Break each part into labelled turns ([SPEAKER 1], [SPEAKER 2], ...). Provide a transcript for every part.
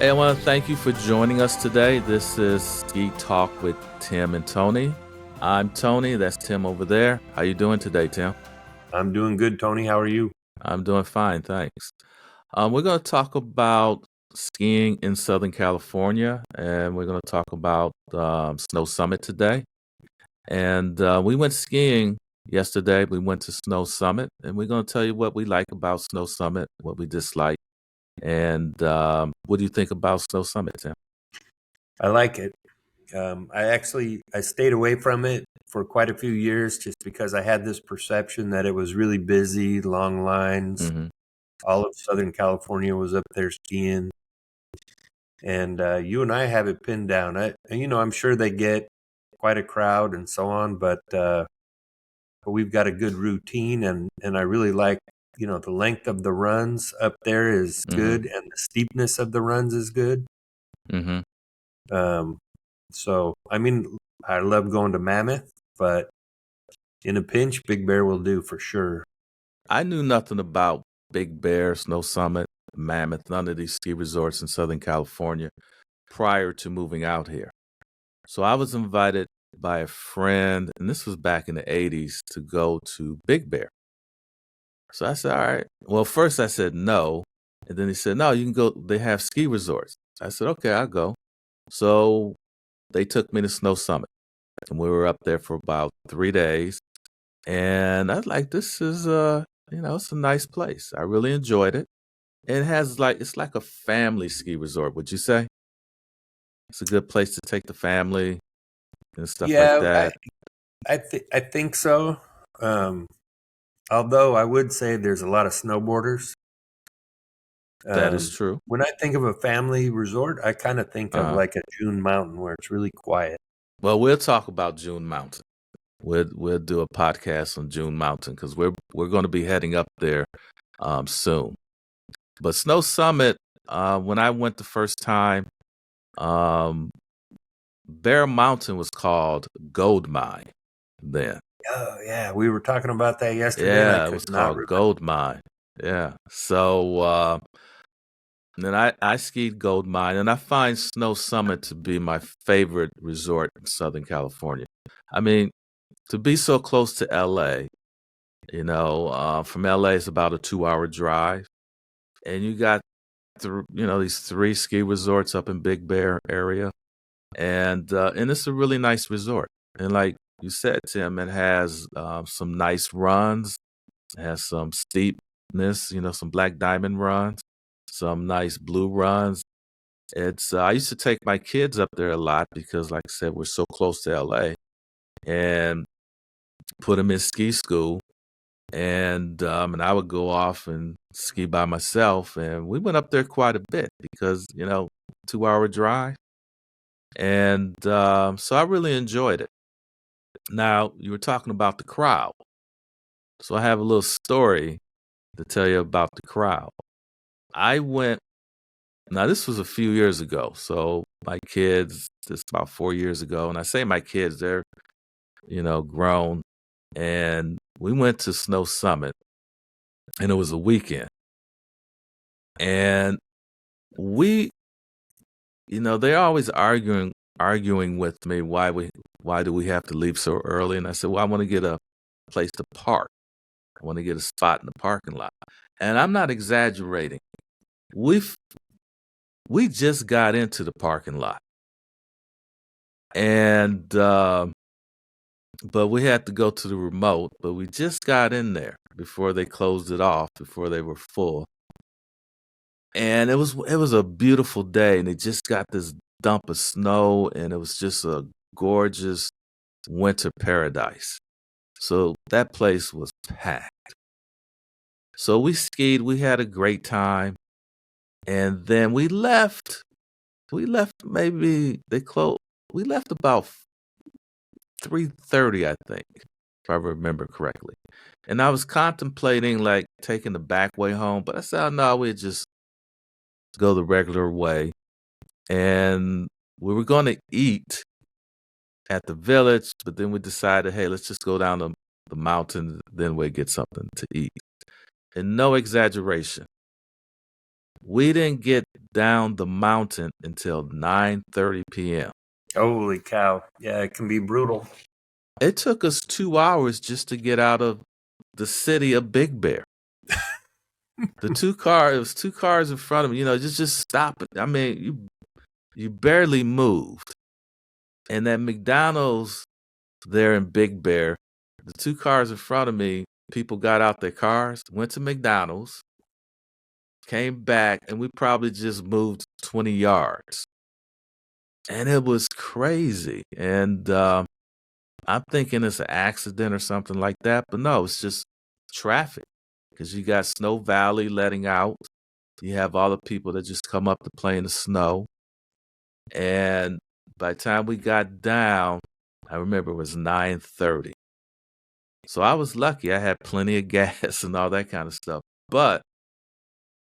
[SPEAKER 1] Hey, I want to thank you for joining us today. This is Ski Talk with Tim and Tony. I'm Tony. That's Tim over there. How you doing today, Tim?
[SPEAKER 2] I'm doing good, Tony. How are you?
[SPEAKER 1] I'm doing fine, thanks. We're going to talk about skiing in Southern California, and we're going to talk about Snow Summit today. And we went skiing yesterday. We went to Snow Summit, and we're going to tell you what we like about Snow Summit, what we dislike, and what do you think about Snow Summit, Tim?
[SPEAKER 2] I like it. I stayed away from it for quite a few years just because I had this perception that it was really busy, long lines.
[SPEAKER 1] Hmm.
[SPEAKER 2] All of Southern California was up there skiing, and you and I have it pinned down. I'm sure they get quite a crowd and so on, but we've got a good routine, and I really like, the length of the runs up there is
[SPEAKER 1] Hmm.
[SPEAKER 2] good, and the steepness of the runs is good.
[SPEAKER 1] Hmm.
[SPEAKER 2] Um, so, I mean, I love going to Mammoth, but in a pinch, Big Bear will do for sure.
[SPEAKER 1] I knew nothing about Big Bear, Snow Summit, Mammoth, none of these ski resorts in Southern California prior to moving out here. So I was invited by a friend, and this was back in the 80s, to go to Big Bear. So I said, all right. Well, first I said no. And then he said, no, you can go. They have ski resorts. I said, okay, I'll go. So they took me to Snow Summit, and we were up there for about 3 days. And I was like, this is, it's a nice place. I really enjoyed it. It has it's like a family ski resort, would you say? It's a good place to take the family and stuff like
[SPEAKER 2] Yeah,
[SPEAKER 1] that.
[SPEAKER 2] I think so. Um, Although I would say there's a lot of snowboarders.
[SPEAKER 1] That is
[SPEAKER 2] Um,
[SPEAKER 1] true.
[SPEAKER 2] when I think of a family resort, I kind of think of
[SPEAKER 1] Uh,
[SPEAKER 2] like a June Mountain where it's really quiet.
[SPEAKER 1] well, we'll talk about June Mountain. We'll do a podcast on June Mountain because we're going to be heading up there soon. But Snow Summit, when I went the first time, um, Bear Mountain was called Gold Mine then.
[SPEAKER 2] Oh yeah, we were talking about that yesterday, and I
[SPEAKER 1] Yeah, it
[SPEAKER 2] could
[SPEAKER 1] was
[SPEAKER 2] not
[SPEAKER 1] called Gold Mine. Yeah. So then I skied Gold Mine, and I find Snow Summit to be my favorite resort in Southern California. I mean, to be so close to LA, from LA it's about a 2 hour drive, and you got these three ski resorts up in Big Bear area, and it's a really nice resort. And like you said, Tim, it has some nice runs, it has some steepness, some black diamond runs, some nice blue runs. It's I used to take my kids up there a lot because, like I said, we're so close to LA, and put them in ski school, and I would go off and ski by myself, and we went up there quite a bit because 2 hour drive, and so I really enjoyed it. Now you were talking about the crowd, so I have a little story to tell you about the crowd. I went. Now this was a few years ago, so my kids, this about 4 years ago, and I say my kids, they're grown, and we went to Snow Summit, and it was a weekend, and we they're always arguing with me why do we have to leave so early, and I said, well, I want to get a place to park. I want to get a spot in the parking lot, and I'm not exaggerating. We just got into the parking lot, and but we had to go to the remote, but we just got in there before they closed it off, before they were full. And it was a beautiful day, and they just got this dump of snow, and it was just a gorgeous winter paradise. So that place was packed. So we skied, we had a great time, and then we left. We left maybe they closed. We left about 3:30, I think, if I remember correctly. And I was contemplating like taking the back way home, but I said, oh, no, we just go the regular way. And we were going to eat at the village, but then we decided, hey, let's just go down the mountain, then we'll get something to eat. And no exaggeration, we didn't get down the mountain until 9:30 p.m.
[SPEAKER 2] Holy cow. Yeah, it can be brutal.
[SPEAKER 1] It took us 2 hours just to get out of the city of Big Bear. It was two cars in front of me, just stop it. I mean, you barely moved. And that McDonald's there in Big Bear, the two cars in front of me, people got out their cars, went to McDonald's, came back, and we probably just moved 20 yards. And it was crazy. And I'm thinking it's an accident or something like that, but no, it's just traffic because you got Snow Valley letting out. You have all the people that just come up to play in the snow. And by the time we got down, I remember it was 9:30. So I was lucky. I had plenty of gas and all that kind of stuff. But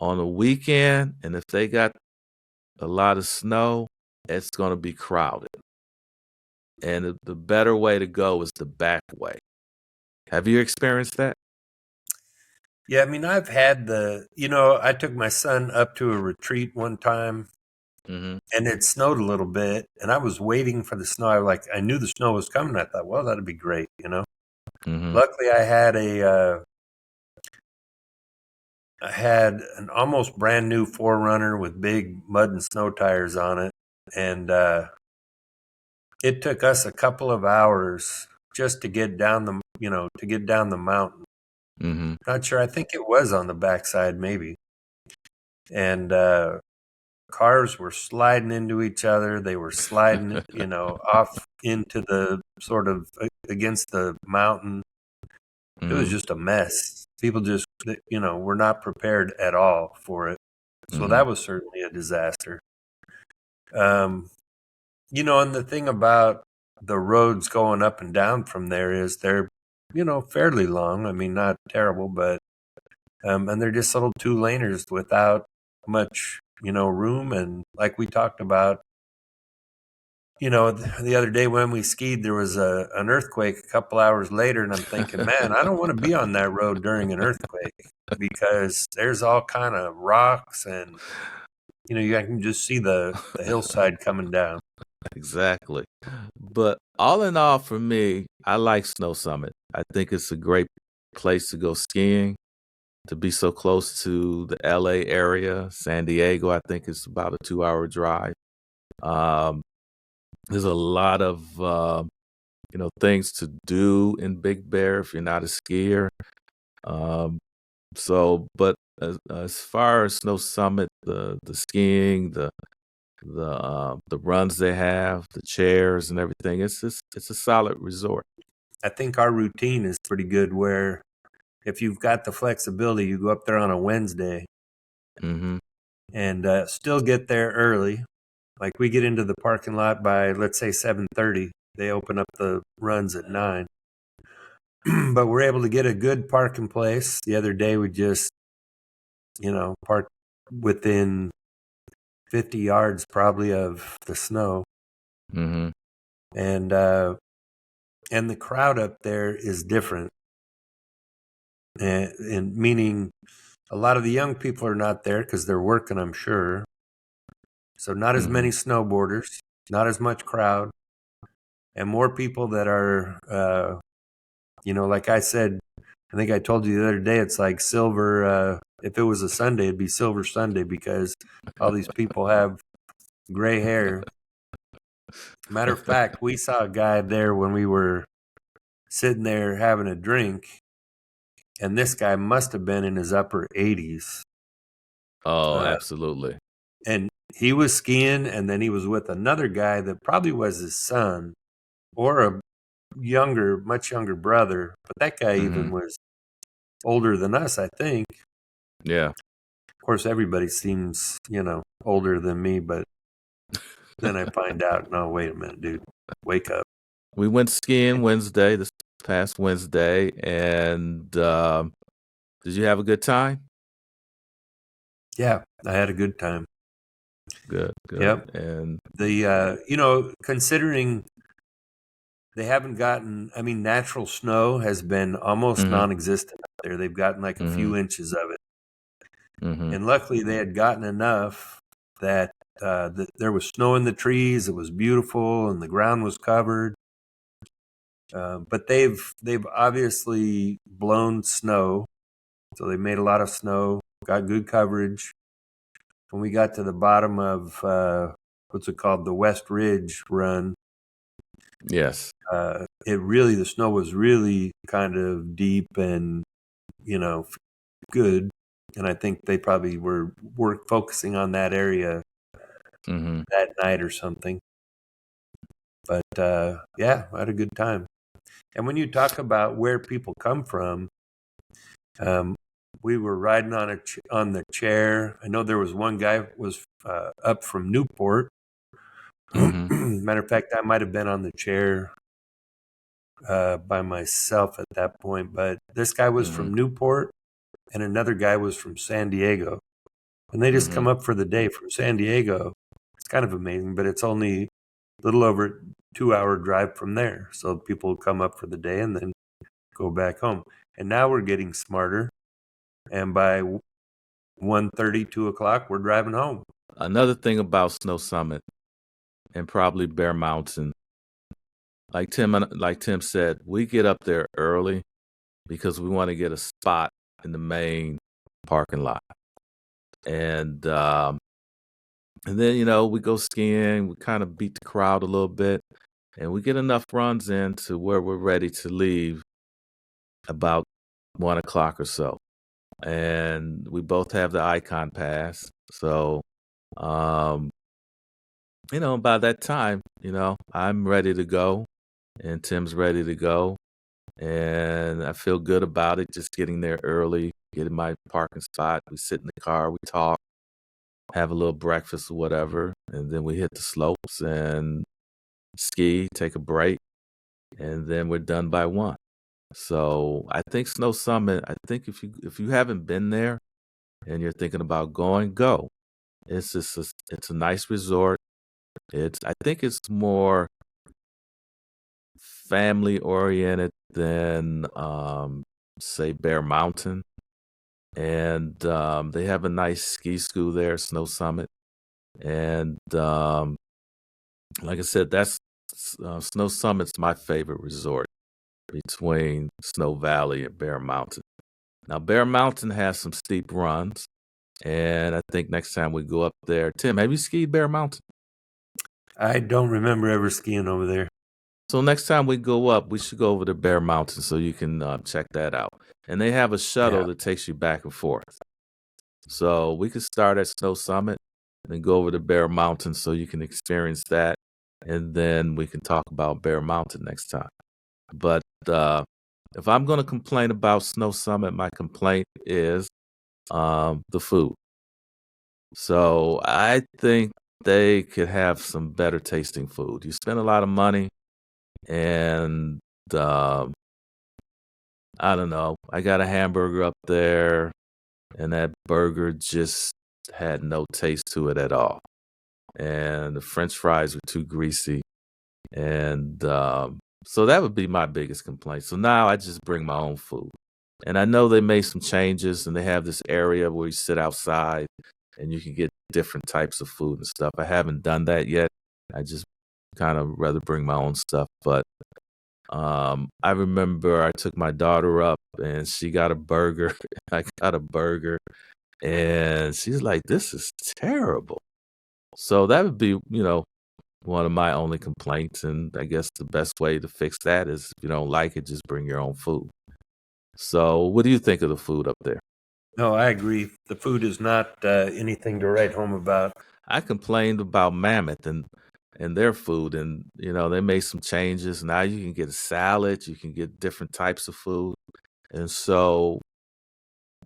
[SPEAKER 1] on the weekend, and if they got a lot of snow, it's going to be crowded. And the better way to go is the back way. Have you experienced that?
[SPEAKER 2] Yeah, I mean, I've had I took my son up to a retreat one time
[SPEAKER 1] Mm-hmm.
[SPEAKER 2] and it snowed a little bit and I was waiting for the snow. I knew the snow was coming. I thought, well, that'd be great,
[SPEAKER 1] Mm-hmm.
[SPEAKER 2] Luckily, I had an almost brand new 4Runner with big mud and snow tires on it. And it took us a couple of hours just to get down the mountain.
[SPEAKER 1] Mm-hmm.
[SPEAKER 2] Not sure. I think it was on the backside, maybe. And cars were sliding into each other. They were sliding, off into the sort of against the mountain. It was just a mess. People just, were not prepared at all for it. So that was certainly a disaster. And the thing about the roads going up and down from there is they're, fairly long. I mean, not terrible, but, and they're just little two laners without much, room. And like we talked about, the other day when we skied, there was an earthquake a couple hours later, and I'm thinking, man, I don't want to be on that road during an earthquake because there's all kind of rocks and, you can just see the hillside coming down.
[SPEAKER 1] Exactly. But all in all, for me, I like Snow Summit. I think it's a great place to go skiing, to be so close to the LA area. San Diego, I think it's about a 2-hour drive. There's a lot of things to do in Big Bear if you're not a skier. But as far as Snow Summit, the skiing, the runs they have, the chairs and everything, it's a solid resort.
[SPEAKER 2] I think our routine is pretty good where if you've got the flexibility, you go up there on a Wednesday and still get there early. Like we get into the parking lot by, let's say, 7:30. They open up the runs at 9. But we're able to get a good parking place. The other day we just, parked within 50 yards probably of the snow.
[SPEAKER 1] Mm-hmm.
[SPEAKER 2] And the crowd up there is different. And meaning a lot of the young people are not there because they're working, I'm sure. So not as many snowboarders, not as much crowd, and more people that are, like I said, I think I told you the other day, it's like silver. If it was a Sunday, it'd be Silver Sunday because all these people have gray hair. Matter of fact, we saw a guy there when we were sitting there having a drink, and this guy must have been in his upper 80s.
[SPEAKER 1] Oh, absolutely.
[SPEAKER 2] And he was skiing, and then he was with another guy that probably was his son or a much younger brother. But that guy even was older than us, I think.
[SPEAKER 1] Yeah.
[SPEAKER 2] Of course, everybody seems, older than me, but then I find out, no, wait a minute, dude, wake up.
[SPEAKER 1] We went skiing this past Wednesday, and did you have a good time?
[SPEAKER 2] Yeah, I had a good time.
[SPEAKER 1] Good.
[SPEAKER 2] Yep.
[SPEAKER 1] And
[SPEAKER 2] considering they haven't gotten, natural snow has been almost non-existent up there. They've gotten like a few inches of it. And luckily they had gotten enough that there was snow in the trees. It was beautiful, and the ground was covered. But they've obviously blown snow, so they made a lot of snow, got good coverage. When we got to the bottom of what's it called, the West Ridge Run,
[SPEAKER 1] Yes.
[SPEAKER 2] the snow was really kind of deep and good, and I think they probably were focusing on that area
[SPEAKER 1] Mm-hmm.
[SPEAKER 2] that night or something. But yeah, I had a good time. And when you talk about where people come from, we were riding on the chair. I know there was one guy was up from Newport.
[SPEAKER 1] Mm-hmm.
[SPEAKER 2] Matter of fact, I might have been on the chair by myself at that point, but this guy was
[SPEAKER 1] Mm-hmm.
[SPEAKER 2] from Newport, and another guy was from San Diego, and they just
[SPEAKER 1] Mm-hmm.
[SPEAKER 2] come up for the day from San Diego. It's kind of amazing, but it's only a little over 2 hour drive from there. So people come up for the day and then go back home. And now we're getting smarter, and by 1:30, 2 o'clock, we're driving home.
[SPEAKER 1] Another thing about Snow Summit and probably Bear Mountain, like Tim said, we get up there early because we want to get a spot in the main parking lot, and then we go skiing. We kind of beat the crowd a little bit, and we get enough runs in to where we're ready to leave about 1 o'clock or so. And we both have the Icon Pass, so um, by that time, I'm ready to go, and Tim's ready to go, and I feel good about it. Just getting there early, getting my parking spot. We sit in the car, we talk, have a little breakfast or whatever, and then we hit the slopes and ski, take a break, and then we're done by 1. So I think Snow Summit. I think if you haven't been there and you're thinking about going, go. It's a nice resort. I think it's more family oriented than say Bear Mountain, and they have a nice ski school there, Snow Summit, and like I said, that's Snow Summit's my favorite resort between Snow Valley and Bear Mountain. Now, Bear Mountain has some steep runs, and I think next time we go up there, Tim, have you skied Bear Mountain?
[SPEAKER 2] I don't remember ever skiing over there.
[SPEAKER 1] So next time we go up, we should go over to Bear Mountain so you can check that out. And they have a shuttle
[SPEAKER 2] Yeah.
[SPEAKER 1] that takes you back and forth. So we could start at Snow Summit and then go over to Bear Mountain so you can experience that. And then we can talk about Bear Mountain next time. But if I'm going to complain about Snow Summit, my complaint is the food. So I think they could have some better tasting food. You spend a lot of money, and I don't know. I got a hamburger up there, and that burger just had no taste to it at all. And the French fries were too greasy, and so that would be my biggest complaint. So now I just bring my own food, and I know they made some changes, and they have this area where you sit outside and you can get different types of food and stuff. I haven't done that yet. I just kind of rather bring my own stuff. But I remember I took my daughter up and she got a burger. I got a burger and she's like, this is terrible. So that would be, one of my only complaints. And I guess the best way to fix that is if you don't like it, just bring your own food. So what do you think of the food up there?
[SPEAKER 2] No, I agree. The food is not anything to write home about.
[SPEAKER 1] I complained about Mammoth and their food, and they made some changes. Now you can get a salad, you can get different types of food, and so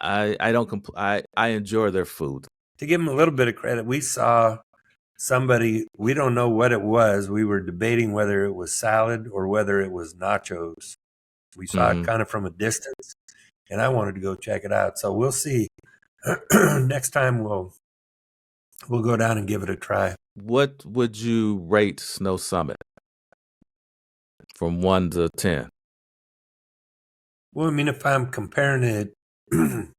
[SPEAKER 1] I don't I enjoy their food.
[SPEAKER 2] To give them a little bit of credit, we saw somebody, we don't know what it was. We were debating whether it was salad or whether it was nachos. We saw it
[SPEAKER 1] Hmm.
[SPEAKER 2] kind of from a distance, and I wanted to go check it out. So we'll see. Next time we'll go down and give it a try.
[SPEAKER 1] What would you rate Snow Summit from 1 to 10?
[SPEAKER 2] Well, I mean, if I'm comparing it, kind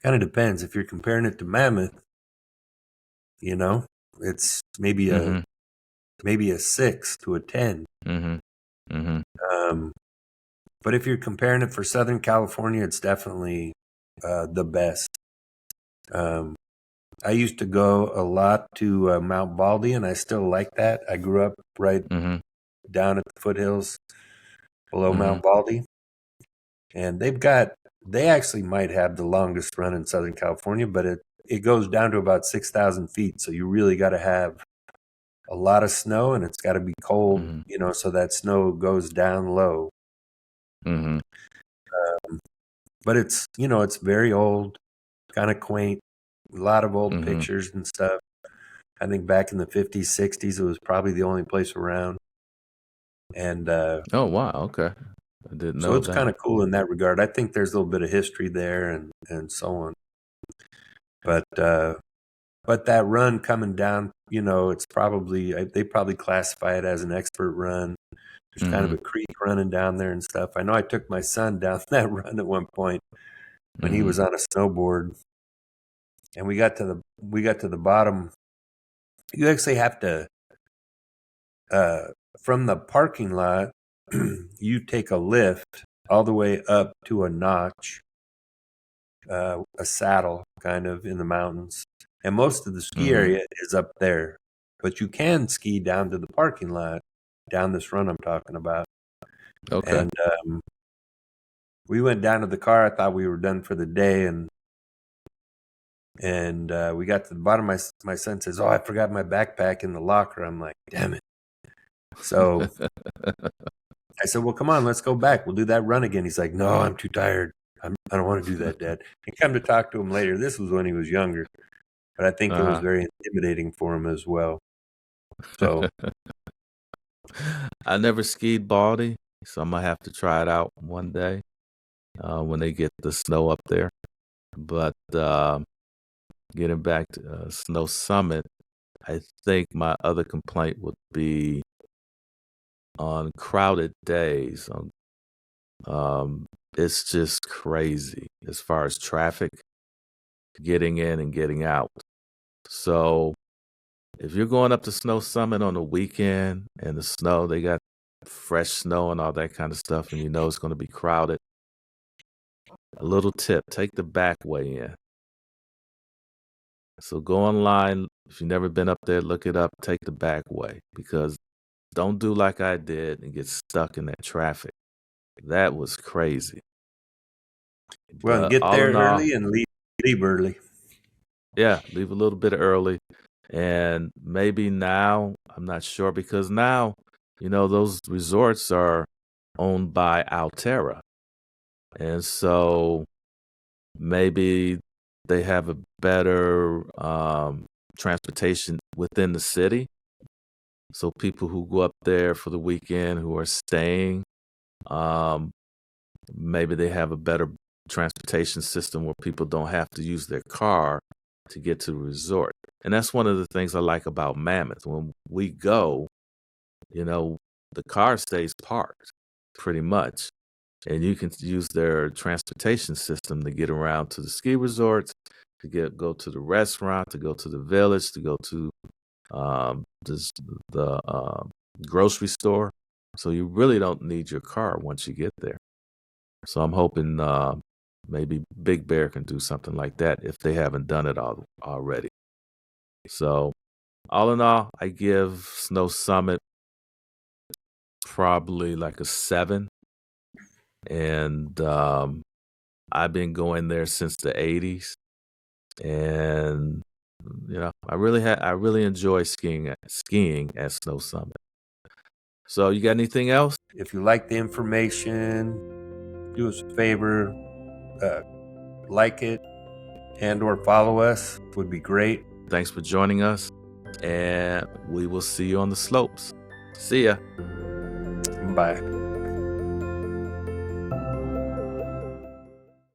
[SPEAKER 2] of depends. If you're comparing it to Mammoth, You know, it's maybe
[SPEAKER 1] Mm-hmm.
[SPEAKER 2] a 6 to a 10.
[SPEAKER 1] Mm-hmm. Mm-hmm.
[SPEAKER 2] But if you're comparing it for Southern California, it's definitely the best. I used to go a lot to Mount Baldy, and I still like that. I grew up right
[SPEAKER 1] Mm-hmm.
[SPEAKER 2] down at the foothills below
[SPEAKER 1] Mm-hmm.
[SPEAKER 2] Mount Baldy, and they actually might have the longest run in Southern California, but it goes down to about 6,000 feet. So you really got to have a lot of snow, and it's got to be cold,
[SPEAKER 1] Mm-hmm.
[SPEAKER 2] so that snow goes down low.
[SPEAKER 1] Mm-hmm.
[SPEAKER 2] But it's very old, kind of quaint, a lot of old
[SPEAKER 1] Mm-hmm.
[SPEAKER 2] pictures and stuff. I think back in the 50s, 60s, it was probably the only place around. And
[SPEAKER 1] Oh wow, okay. I didn't
[SPEAKER 2] so
[SPEAKER 1] know
[SPEAKER 2] it's kind
[SPEAKER 1] that.
[SPEAKER 2] of cool in that regard. I think there's a little bit of history there and so on. But that run coming down, it's they probably classify it as an expert run. There's kind of
[SPEAKER 1] Mm-hmm.
[SPEAKER 2] a creek running down there and stuff. I know I took my son down that run at one point when he
[SPEAKER 1] Mm-hmm.
[SPEAKER 2] was on a snowboard, and we got to the bottom. You actually have to from the parking lot. You take a lift all the way up to a notch, a saddle kind of in the mountains, and most of the ski
[SPEAKER 1] Mm-hmm.
[SPEAKER 2] area is up there. But you can ski down to the parking lot, down this run I'm talking about.
[SPEAKER 1] Okay.
[SPEAKER 2] And we went down to the car. I thought we were done for the day, and we got to the bottom. My son says, "Oh, I forgot my backpack in the locker." I'm like, "Damn it!" So I said, "Well, come on, let's go back. We'll do that run again." He's like, "No, I'm too tired. I don't want to do that, Dad." And come to talk to him later. This was when he was younger, but I think it was
[SPEAKER 1] Uh-huh.
[SPEAKER 2] very intimidating for him as well. So
[SPEAKER 1] I never skied Baldy, so I'm gonna have to try it out one day when they get the snow up there. But getting back to Snow Summit, I think my other complaint would be on crowded days. It's just crazy as far as traffic getting in and getting out. So if you're going up to Snow Summit on the weekend and the snow, they got fresh snow and all that kind of stuff, and you know it's going to be crowded. A little tip: take the back way in. So go online. If you've never been up there, look it up. Take the back way, because don't do like I did and get stuck in that traffic. That was crazy.
[SPEAKER 2] well, and
[SPEAKER 1] But
[SPEAKER 2] get
[SPEAKER 1] all
[SPEAKER 2] there
[SPEAKER 1] in all,
[SPEAKER 2] early and leave early.
[SPEAKER 1] yeah, leave a little bit early. And maybe now, I'm not sure, because now, those resorts are owned by Alterra. And so maybe they have a better transportation within the city. So people who go up there for the weekend who are staying, um, maybe they have a better transportation system where people don't have to use their car to get to the resort. And that's one of the things I like about Mammoth. When we go, the car stays parked pretty much. And you can use their transportation system to get around to the ski resorts, to go to the restaurant, to go to the village, to go to the grocery store. So you really don't need your car once you get there. So I'm hoping maybe Big Bear can do something like that if they haven't done it already. So all in all, I give Snow Summit probably like a 7. And I've been going there since the 80s. And I really enjoy skiing at Snow Summit. So you got anything else?
[SPEAKER 2] If you like the information, do us a favor, like it and/or follow us would be great.
[SPEAKER 1] Thanks for joining us, and we will see you on the slopes. See ya.
[SPEAKER 2] Bye.